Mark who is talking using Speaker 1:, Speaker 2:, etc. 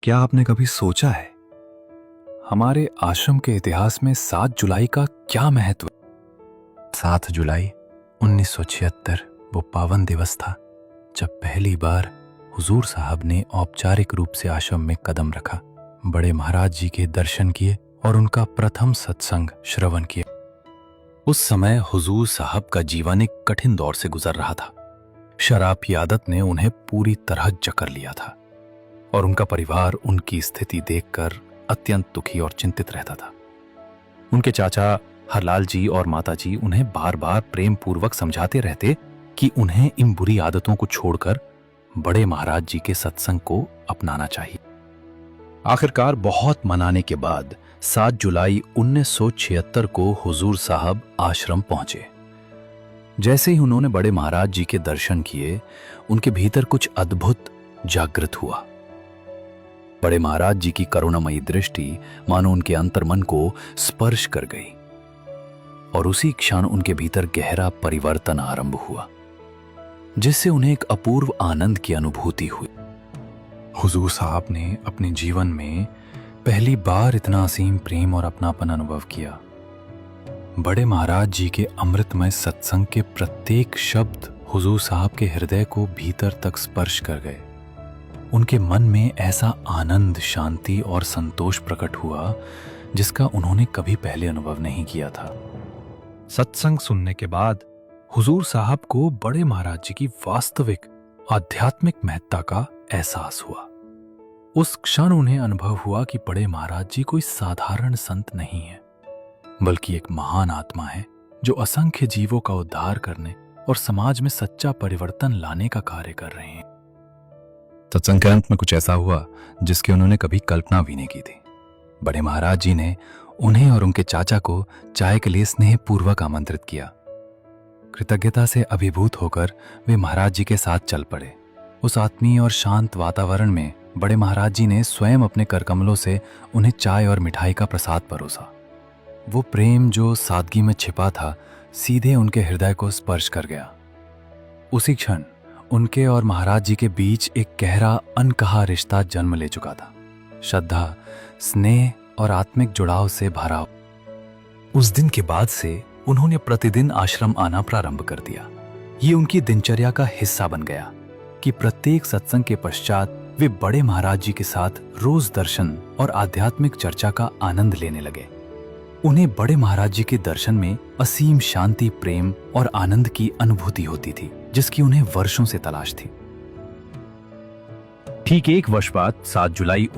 Speaker 1: क्या आपने कभी सोचा है हमारे आश्रम के इतिहास में 7 जुलाई का क्या महत्व? 7 जुलाई 1976 वो पावन दिवस था जब पहली बार हुजूर साहब ने औपचारिक रूप से आश्रम में कदम रखा, बड़े महाराज जी के दर्शन किए और उनका प्रथम सत्संग श्रवण किया। उस समय हुजूर साहब का जीवन एक कठिन दौर से गुजर रहा था। शराब की आदत ने उन्हें पूरी तरह जकड़ लिया था और उनका परिवार उनकी स्थिति देखकर अत्यंत दुखी और चिंतित रहता था। उनके चाचा हरलाल जी और माता जी उन्हें बार बार प्रेम पूर्वक समझाते रहते कि उन्हें इन बुरी आदतों को छोड़कर बड़े महाराज जी के सत्संग को अपनाना चाहिए। आखिरकार बहुत मनाने के बाद 7 जुलाई 1976 को हुजूर साहब आश्रम पहुंचे। जैसे ही उन्होंने बड़े महाराज जी के दर्शन किए, उनके भीतर कुछ अद्भुत जागृत हुआ। बड़े महाराज जी की करुणामयी दृष्टि मानो उनके अंतर्मन को स्पर्श कर गई और उसी क्षण उनके भीतर गहरा परिवर्तन आरंभ हुआ, जिससे उन्हें एक अपूर्व आनंद की अनुभूति हुई। हुजूर साहब ने अपने जीवन में पहली बार इतना असीम प्रेम और अपनापन अनुभव किया। बड़े महाराज जी के अमृतमय सत्संग के प्रत्येक शब्द हुजूर साहब के हृदय को भीतर तक स्पर्श कर गए। उनके मन में ऐसा आनंद, शांति और संतोष प्रकट हुआ जिसका उन्होंने कभी पहले अनुभव नहीं किया था। सत्संग सुनने के बाद हुजूर साहब को बड़े महाराज जी की वास्तविक आध्यात्मिक महत्ता का एहसास हुआ। उस क्षण उन्हें अनुभव हुआ कि बड़े महाराज जी कोई साधारण संत नहीं है, बल्कि एक महान आत्मा है जो असंख्य जीवों का उद्धार करने और समाज में सच्चा परिवर्तन लाने का कार्य कर रहे हैं। सत्संग के अंत में कुछ ऐसा हुआ जिसकी उन्होंने कभी कल्पना भी नहीं की थी। बड़े महाराज जी ने उन्हें और उनके चाचा को चाय के लिए स्नेहपूर्वक आमंत्रित किया। कृतज्ञता से अभिभूत होकर वे महाराज जी के साथ चल पड़े। उस आत्मीय और शांत वातावरण में बड़े महाराज जी ने स्वयं अपने करकमलों से उन्हें चाय और मिठाई का प्रसाद परोसा। वो प्रेम जो सादगी में छिपा था, सीधे उनके हृदय को स्पर्श कर गया। उसी क्षण उनके और महाराज जी के बीच एक गहरा अनकहा रिश्ता जन्म ले चुका था। श्रद्धा, स्नेह और आत्मिक जुड़ाव से भरा। उस दिन के बाद से उन्होंने प्रतिदिन आश्रम आना प्रारंभ कर दिया। ये उनकी दिनचर्या का हिस्सा बन गया कि प्रत्येक सत्संग के पश्चात वे बड़े महाराज जी के साथ रोज दर्शन और आध्यात्मिक चर्चा का आनंद लेने लगे। उन्हें बड़े महाराज जी के दर्शन में असीम शांति, प्रेम और आनंद की अनुभूति होती थी, जिसकी उन्हें वर्षों से तलाश थी। ठीक 1 वर्ष बाद 7 जुलाई